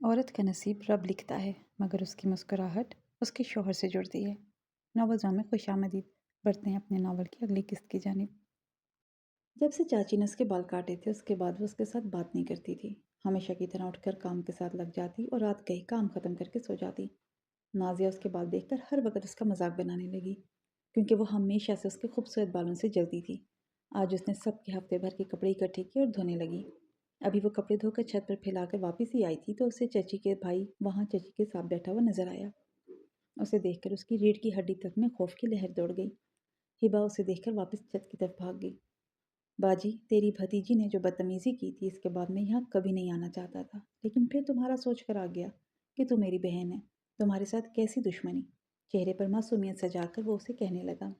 عورت کا نصیب رب لکھتا ہے مگر اس کی مسکراہٹ اس کے شوہر سے جڑتی ہے۔ ناول میں خوش آمدید بڑھتے ہیں اپنے ناول کی اگلی قسط کی جانب۔ جب سے چاچی نے اس کے بال کاٹے تھے اس کے بعد وہ اس کے ساتھ بات نہیں کرتی تھی، ہمیشہ کی طرح اٹھ کر کام کے ساتھ لگ جاتی اور رات گئی کام ختم کر کے سو جاتی۔ نازیہ اس کے بال دیکھ کر ہر وقت اس کا مذاق بنانے لگی کیونکہ وہ ہمیشہ سے اس کے خوبصورت بالوں سے جلتی تھی۔ آج اس نے سب کے ہفتے بھر کے کپڑے اکٹھے کیے اور دھونے لگی۔ ابھی وہ کپڑے دھو کر چھت پر پھیلا کر واپس ہی آئی تھی تو اسے چچی کے بھائی وہاں چچی کے ساتھ بیٹھا ہوا نظر آیا۔ اسے دیکھ کر اس کی ریڑھ کی ہڈی تک میں خوف کی لہر دوڑ گئی۔ ہبا اسے دیکھ کر واپس چھت کی طرف بھاگ گئی۔ باجی، تیری بھتیجی نے جو بدتمیزی کی تھی اس کے بعد میں یہاں کبھی نہیں آنا چاہتا تھا، لیکن پھر تمہارا سوچ کر آ گیا کہ تو میری بہن ہے، تمہارے ساتھ کیسی دشمنی؟ چہرے پر معصومیت سجا کر وہ اسے کہنے لگا۔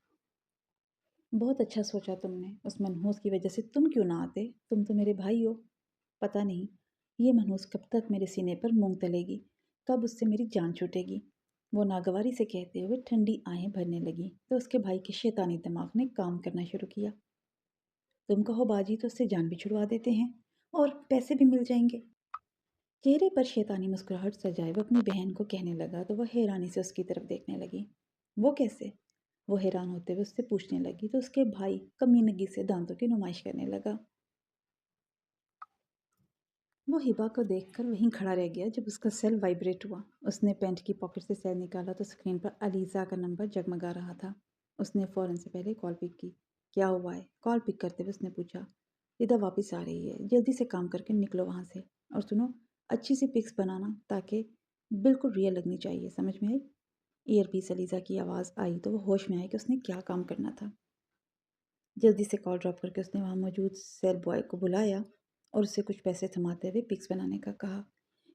بہت اچھا سوچا تم نے، اس منحوس کی وجہ سے تم کیوں نہ آتے؟ تم تو میرے بھائی ہو۔ پتہ نہیں یہ منحوس کب تک میرے سینے پر مونگ تلے گی، کب اس سے میری جان چھوٹے گی؟ وہ ناگواری سے کہتے ہوئے ٹھنڈی آہیں بھرنے لگی تو اس کے بھائی کے شیطانی دماغ نے کام کرنا شروع کیا۔ تم کہو باجی تو اس سے جان بھی چھڑوا دیتے ہیں اور پیسے بھی مل جائیں گے۔ چہرے پر شیطانی مسکراہٹ سجائے وہ اپنی بہن کو کہنے لگا تو وہ حیرانی سے اس کی طرف دیکھنے لگی۔ وہ کیسے؟ وہ حیران ہوتے ہوئے اس سے پوچھنے لگی تو اس کے بھائی کمینگی سے دانتوں کی نمائش کرنے لگا۔ وہ ہبا کو دیکھ کر وہیں کھڑا رہ گیا جب اس کا سیل وائبریٹ ہوا۔ اس نے پینٹ کی پاکٹ سے سیل نکالا تو اسکرین پر علیزہ کا نمبر جگمگا رہا تھا۔ اس نے فوراً سے پہلے کال پک کی۔ کیا ہوا ہے؟ کال پک کرتے ہوئے اس نے پوچھا۔ ردا واپس آ رہی ہے، جلدی سے کام کر کے نکلو وہاں سے، اور سنو اچھی سی پکس بنانا تاکہ بالکل ریئل لگنی چاہیے، سمجھ میں آئی؟ ایئر پیس علیزہ کی آواز آئی تو وہ ہوش میں آئی کہ اس نے کیا کام کرنا تھا۔ جلدی سے کال ڈراپ کر کے اس نے وہاں موجود سیل بوائے کو بلایا اور اسے کچھ پیسے تھماتے ہوئے پکس بنانے کا کہا۔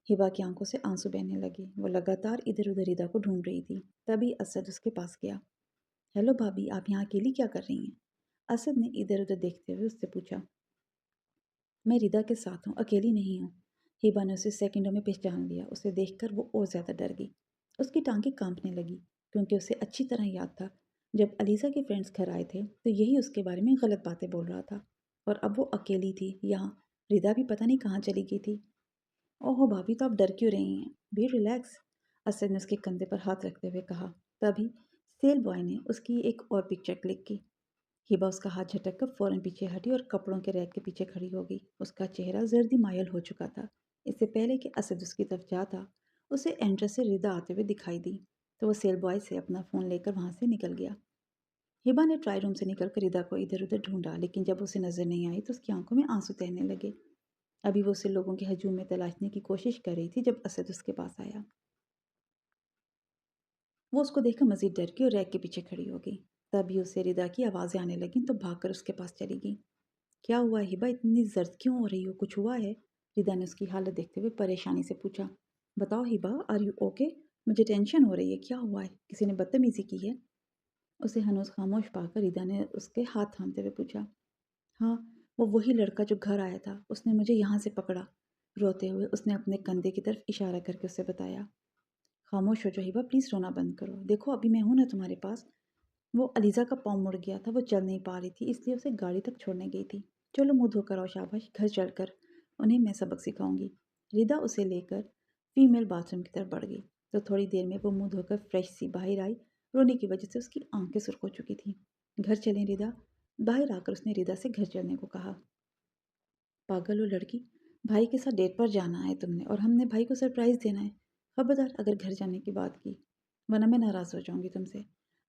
ہبا کی آنکھوں سے آنسو بہنے لگے، وہ لگاتار ادھر ادھر ردا کو ڈھونڈ رہی تھی۔ تبھی اسد اس کے پاس گیا۔ ہیلو بھابی، آپ یہاں اکیلی کیا کر رہی ہیں؟ اسد نے ادھر ادھر دیکھتے ہوئے اس سے پوچھا۔ میں ردا کے ساتھ ہوں، اکیلی نہیں ہوں۔ ہبا نے اسے سیکنڈوں میں پہچان لیا۔ اسے دیکھ کر وہ اور زیادہ ڈر گئی۔ اس کی ٹانگیں کانپنے لگی کیونکہ اسے اچھی طرح یاد تھا جب علیزہ کے فرینڈز گھر آئے تھے تو یہی اس کے بارے میں غلط باتیں بول رہا تھا، اور اب وہ اکیلی تھی یہاں۔ ردا بھی پتہ نہیں کہاں چلی گئی تھی۔ اوہو بھابی، تو آپ ڈر کیوں رہی ہیں؟ بی ریلیکس، اسد نے اس کے کندھے پر ہاتھ رکھتے ہوئے کہا۔ تبھی سیل بوائے نے اس کی ایک اور پکچر کلک کی۔ ہبا اس کا ہاتھ جھٹک کر فوراً پیچھے ہٹی اور کپڑوں کے ریک کے پیچھے کھڑی ہو گئی۔ اس کا چہرہ زردی مائل ہو چکا تھا۔ اس سے پہلے کہ اسد اس کی طرف جاتا، اسے انٹرس سے ردا آتے ہوئے دکھائی دی تو وہ سیل بوائے سے اپنا فون لے کر وہاں سے نکل گیا۔ ہبا نے ٹرائی روم سے نکل کر ردا کو ادھر ادھر ڈھونڈا، لیکن جب اسے نظر نہیں آئی تو اس کی آنکھوں میں آنسو تہنے لگے۔ ابھی وہ اسے لوگوں کے ہجوم میں تلاشنے کی کوشش کر رہی تھی جب اسد اس کے پاس آیا۔ وہ اس کو دیکھ کر مزید ڈر گئی اور ریک کے پیچھے کھڑی ہو گئی۔ تبھی اسے ردا کی آوازیں آنے لگیں تو بھاگ کر اس کے پاس چلی گئی۔ کیا ہوا ہبا، اتنی زرد کیوں ہو رہی ہو؟ کچھ ہوا ہے؟ ردا نے اس کی حالت دیکھتے ہوئے پریشانی سے پوچھا۔ بتاؤ ہبا، آر یو اوکے؟ مجھے ٹینشن ہو رہی ہے، کیا ہوا ہے؟ کسی نے بدتمیزی کی ہے؟ اسے ہنوز خاموش پا کر ردا نے اس کے ہاتھ تھامتے ہوئے پوچھا۔ ہاں، وہ وہی لڑکا جو گھر آیا تھا، اس نے مجھے یہاں سے پکڑا۔ روتے ہوئے اس نے اپنے کندھے کی طرف اشارہ کر کے اسے بتایا۔ خاموش ہو جاؤ ہبا، پلیز رونا بند کرو، دیکھو ابھی میں ہوں نا تمہارے پاس۔ وہ علیزہ کا پاؤں مڑ گیا تھا، وہ چل نہیں پا رہی تھی، اس لیے اسے گاڑی تک چھوڑنے گئی تھی۔ چلو منہ دھو کر آؤ، شاباش، گھر چل کر انہیں میں سبق سکھاؤں گی۔ ردا اسے لے کر فیمیل باتھ روم کی طرف بڑھ گئی تو تھوڑی دیر میں وہ منہ دھو کر فریش سی باہر آئی۔ رونے کی وجہ سے اس کی آنکھیں سرخ ہو چکی تھیں۔ گھر چلیں ردا؟ باہر آ کر اس نے ردا سے گھر چلنے کو کہا۔ پاگل ہو لڑکی، بھائی کے ساتھ ڈیٹ پر جانا ہے تم نے، اور ہم نے بھائی کو سرپرائز دینا ہے۔ خبردار اگر گھر جانے کی بات کی، ورنہ میں ناراض ہو جاؤں گی تم سے۔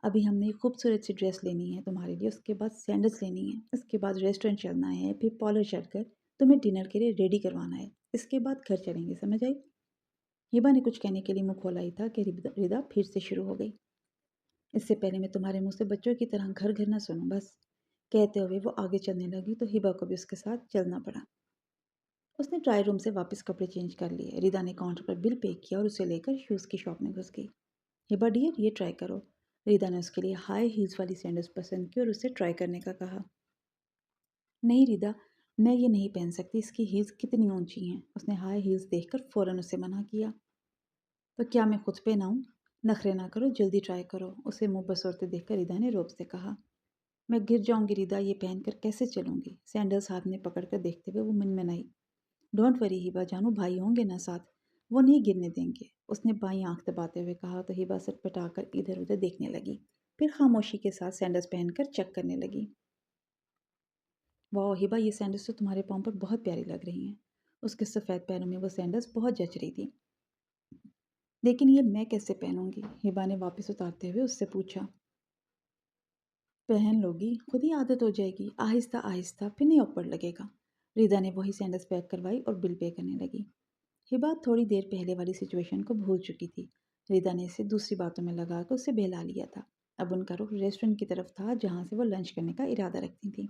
ابھی ہم نے ایک خوبصورت سی ڈریس لینی ہے تمہارے لیے، اس کے بعد سینڈلز لینی ہے، اس کے بعد ریسٹورنٹ چلنا ہے، پھر پارلر چل کر تمہیں ڈنر کے لیے ریڈی کروانا ہے، اس کے بعد گھر چلیں گے، سمجھ آئی؟ ہبا نے کچھ کہنے کے لیے منہ کھولا ہی تھا کہ ردا پھر سے شروع ہو گئی۔ اس سے پہلے میں تمہارے منہ سے بچوں کی طرح گھر گھر نہ سنوں، بس۔ کہتے ہوئے وہ آگے چلنے لگی تو ہبا کو بھی اس کے ساتھ چلنا پڑا۔ اس نے ٹرائی روم سے واپس کپڑے چینج کر لیے۔ ردا نے کاؤنٹر پر بل پے کیا اور اسے لے کر شوز کی شاپ میں گھس گئی۔ ہبا ڈیئر، یہ ٹرائی کرو۔ ردا نے اس کے لیے ہائی ہیلز والی سینڈلز پسند کی اور اسے ٹرائی کرنے کا کہا۔ نہیں ردا، میں یہ نہیں پہن سکتی، اس کی ہیلز کتنی اونچی ہیں۔ اس نے ہائی ہیلز دیکھ کر فوراً اسے منع کیا۔ تو کیا میں خود پہناؤں؟ نخرے نہ کرو، جلدی ٹرائی کرو، اسے منہ بسورتے دیکھ کر ردا نے روب سے کہا۔ میں گر جاؤں گی ردا، یہ پہن کر کیسے چلوں گی؟ سینڈلز ہاتھ میں پکڑ کر دیکھتے ہوئے وہ منمنائی۔ ڈونٹ وری ہبا جانو، بھائی ہوں گے نا ساتھ، وہ نہیں گرنے دیں گے، اس نے بائیں آنکھ دباتے ہوئے کہا تو ہبا سٹپٹا کر ادھر ادھر دیکھنے لگی، پھر خاموشی کے ساتھ سینڈلز پہن کر چیک کرنے لگی۔ واہ ہبا، یہ سینڈلز تو تمہارے پاؤں پر بہت پیاری لگ رہی ہیں۔ اس کے سفید پیروں میں وہ سینڈلز بہت جچ رہی تھی۔ لیکن یہ میں کیسے پہنوں گی؟ ہبا نے واپس اتارتے ہوئے اس سے پوچھا۔ پہن لوگی، خود ہی عادت ہو جائے گی، آہستہ آہستہ، پھر نہیں اوپر لگے گا۔ ریدا نے وہی سینڈلز پیک کروائی اور بل پے کرنے لگی۔ ہبا تھوڑی دیر پہلے والی سچویشن کو بھول چکی تھی۔ ریدا نے اسے دوسری باتوں میں لگا کر اسے بہلا لیا تھا۔ اب ان کا رخ ریسٹورنٹ کی طرف تھا جہاں سے وہ لنچ کرنے کا ارادہ رکھتی تھی۔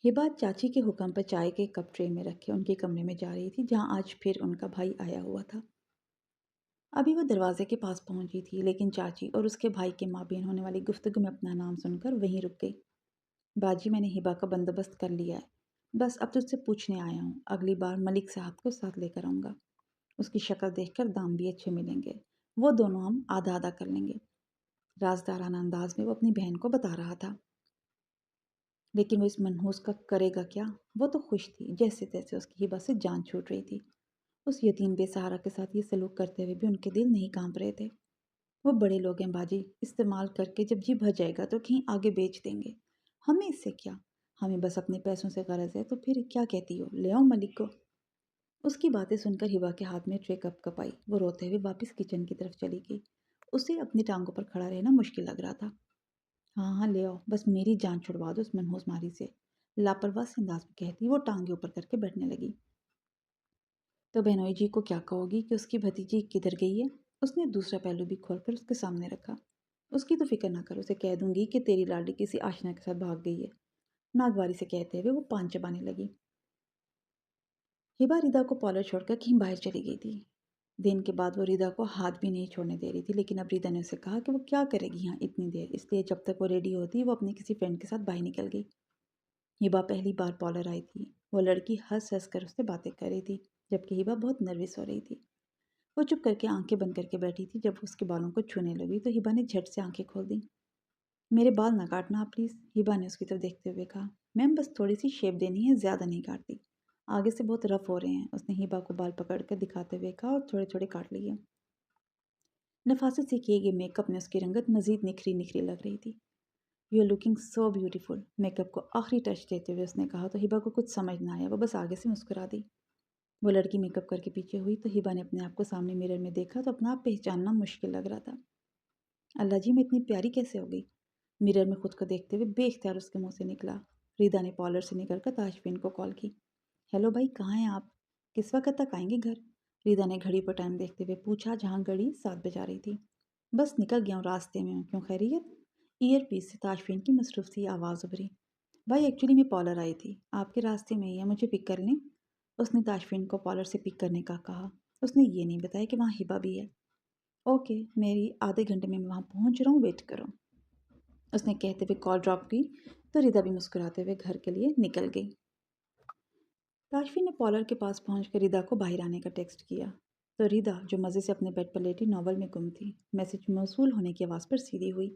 ہبا چاچی کے حکم پر چائے کے کپ ٹرے میں رکھے ان کے کمرے میں جا رہی تھی جہاں آج پھر ان کا بھائی آیا ہوا تھا۔ ابھی وہ دروازے کے پاس پہنچی تھی لیکن چاچی اور اس کے بھائی کے مابین ہونے والی گفتگو میں اپنا نام سن کر وہیں رک گئی۔ باجی، میں نے ہبا کا بندوبست کر لیا ہے، بس اب تجھ سے پوچھنے آیا ہوں۔ اگلی بار ملک صاحب کو ساتھ لے کر آؤں گا، اس کی شکل دیکھ کر دام بھی اچھے ملیں گے، وہ دونوں ہم آدھا آدھا کر لیں گے، رازدارانہ انداز میں وہ اپنی بہن کو بتا رہا تھا۔ لیکن وہ اس منحوس کا کرے گا کیا؟ وہ تو خوش تھی جیسے تیسے اس کی ہبا سے جان چھوٹ رہی تھی۔ اس یتیم بے سہارا کے ساتھ یہ سلوک کرتے ہوئے بھی ان کے دل نہیں کانپ رہے تھے۔ وہ بڑے لوگ ہیں باجی، استعمال کر کے جب جی بھر جائے گا تو کہیں آگے بیچ دیں گے، ہمیں اس سے کیا؟ ہمیں بس اپنے پیسوں سے غرض ہے، تو پھر کیا کہتی ہو، لے آؤ ملک کو۔ اس کی باتیں سن کر ہبا کے ہاتھ میں ٹرے کپ کپ آئی، وہ روتے ہوئے واپس کچن کی طرف چلی گئی۔ اسے اپنی ٹانگوں پر کھڑا رہنا مشکل لگ رہا تھا۔ ہاں ہاں لے آؤ، بس میری جان چھڑوا دو اس منحوس ماری سے، لاپرواہ سے انداز میں کہتی وہ ٹانگیں اوپر کر کے بیٹھنے لگی۔ تو بہنوئی جی کو کیا کہو گی کہ اس کی بھتیجی کدھر گئی ہے؟ اس نے دوسرا پہلو بھی کھول کر اس کے سامنے رکھا۔ اس کی تو فکر نہ کرو، اسے کہہ دوں گی کہ تیری لاڈلی کسی آشنا کے ساتھ بھاگ گئی ہے، ناگواری سے کہتے ہوئے وہ پان چبانے لگی۔ ہبا ریدا کو پارلر چھوڑ کر کہیں باہر چلی گئی تھی۔ دن کے بعد وہ ریدا کو ہاتھ بھی نہیں چھوڑنے دے رہی تھی، لیکن اب ریدا نے اسے کہا کہ وہ کیا کرے گی یہاں اتنی دیر، اس لیے جب تک وہ ریڈی ہوتی وہ اپنے کسی فرینڈ کے ساتھ باہر نکل گئی۔ ہبا پہلی بار پارلر آئی تھی۔ وہ لڑکی ہنس ہنس کر اس سے باتیں کر رہی تھی جبکہ ہبا بہت نروس ہو رہی تھی۔ وہ چپ کر کے آنکھیں بند کر کے بیٹھی تھی۔ جب اس کے بالوں کو چھونے لگی تو ہبا نے جھٹ سے آنکھیں کھول دیں۔ میرے بال نہ کاٹنا پلیز، ہبا نے اس کی طرف دیکھتے ہوئے کہا۔ میم بس تھوڑی سی شیپ دینی ہے، زیادہ نہیں کاٹتی، آگے سے بہت رف ہو رہے ہیں، اس نے ہبا کو بال پکڑ کر دکھاتے ہوئے کہا اور تھوڑے تھوڑے کاٹ لیے۔ نفاست سے کیے گئے میک اپ میں اس کی رنگت مزید نکھری نکھری لگ رہی تھی۔ You are looking so beautiful, make up کو آخری ٹچ دیتے ہوئے اس نے کہا تو ہبا کو کچھ سمجھ نہ آیا، وہ بس آگے سے مسکرا دی۔ وہ لڑکی میک اپ کر کے پیچھے ہوئی تو ہبا نے اپنے آپ کو سامنے میرر میں دیکھا تو اپنا آپ پہچاننا مشکل لگ رہا تھا۔ اللہ جی، میں اتنی پیاری کیسے ہو گئی؟ میرر میں خود کو دیکھتے ہوئے بے اختیار اس کے منہ سے نکلا۔ ریدا نے پارلر سے نکل کر تاشفین کو کال کی۔ ہیلو بھائی، کہاں ہیں آپ؟ کس وقت تک آئیں گے گھر؟ ریدا نے گھڑی پر ٹائم دیکھتے ہوئے پوچھا جہاں گھڑی 7 بجا رہی تھی۔ بس نکل گیا ہوں، راستے میں ہوں، کیوں خیریت؟ ایئر پیس سے تاشفین کی مصروف سی آواز ابھری۔ بھائی ایکچولی میں پارلر آئی تھی، آپ کے راستے میں ہی ہے، مجھے پک کر لیں؟ اس نے تاشفین کو پارلر سے پک کرنے کا کہا۔ اس نے یہ نہیں بتایا کہ وہاں ہبا بھی ہے۔ اوکے، میری آدھے گھنٹے میں وہاں پہنچ رہا ہوں، ویٹ کرو، اس نے کہتے ہوئے کال ڈراپ کی تو ریدا بھی مسکراتے ہوئے گھر کے لیے نکل گئی۔ تاشفین نے پارلر کے پاس پہنچ کر ریدا کو باہر آنے کا ٹیکسٹ کیا تو ریدا جو مزے سے اپنے بیڈ پر لیٹی ناول میں گم تھی، میسج موصول ہونے کی آواز پر سیدھی ہوئی۔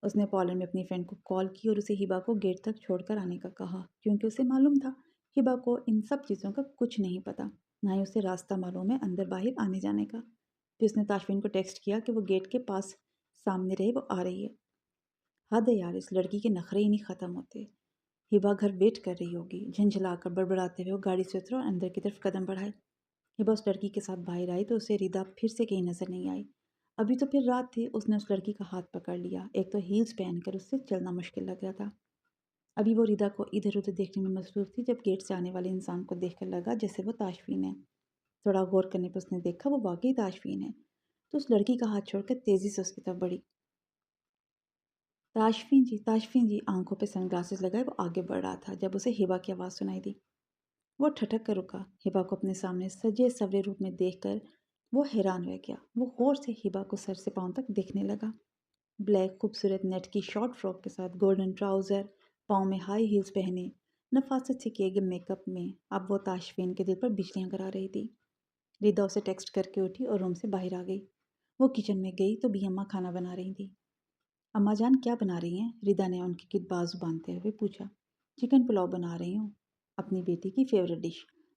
اس نے پارلر میں اپنی فرینڈ کو کال کی اور اسے ہبا کو گیٹ تک چھوڑ کر آنے کا کہا کیونکہ اسے معلوم تھا ہبا کو ان سب چیزوں کا کچھ نہیں پتہ، نہ ہی اسے راستہ معلوم ہے اندر باہر آنے جانے کا۔ پھر اس نے تاشفین کو ٹیکسٹ کیا کہ وہ گیٹ کے پاس سامنے رہے، وہ آ رہی ہے۔ حد ہے یار، اس لڑکی کے نخرے ہی نہیں ختم ہوتے۔ ہبا گھر ویٹ کر رہی ہوگی۔ جھنجھلا کر بڑبڑاتے ہوئے وہ گاڑی سے اترا اور اندر کی طرف قدم بڑھائے۔ ہبا اس لڑکی کے ساتھ باہر آئی تو اسے ریدا پھر سے کہیں نظر نہیں آئی۔ ابھی تو پھر رات تھی، اس نے اس لڑکی کا ہاتھ پکڑ لیا، ایک تو ہیلز پہن کر اس سے چلنا مشکل لگ رہا تھا۔ ابھی وہ ریدا کو ادھر ادھر دیکھنے میں مصروف تھی جب گیٹ سے آنے والے انسان کو دیکھ کر لگا جیسے وہ تاشفین ہے۔ تھوڑا غور کرنے پر اس نے دیکھا وہ واقعی تاشفین ہے، تو اس لڑکی کا ہاتھ چھوڑ کر تیزی سے اس کی طرف بڑھی۔ تاشفین جی، آنکھوں پہ سن گلاسز لگائے وہ آگے بڑھ رہا تھا جب اسے ہبا کی آواز سنائی دی۔ وہ ٹھٹک کر رکا، ہبا کو اپنے سامنے سجے سورے روپ میں دیکھ کر وہ حیران رہ گیا۔ وہ غور سے ہبا کو سر سے پاؤں تک دیکھنے لگا۔ بلیک خوبصورت نیٹ کی شارٹ فراک کے ساتھ گولڈن ٹراؤزر، پاؤں میں ہائی ہیلز پہنے، نفاست سے کیے گئے میک اپ میں اب وہ تاشفین کے دل پر بجلیاں کرا رہی تھی۔ ریدا اسے ٹیکسٹ کر کے اٹھی اور روم سے باہر آ گئی۔ وہ کچن میں گئی تو بی اماں کھانا بنا رہی تھی۔ اماں جان کیا بنا رہی ہیں؟ ریدا نے ان کی بازو باندھتے ہوئے پوچھا۔ چکن پلاؤ بنا رہی ہوں، اپنی بیٹی کی فیوریٹ ڈش،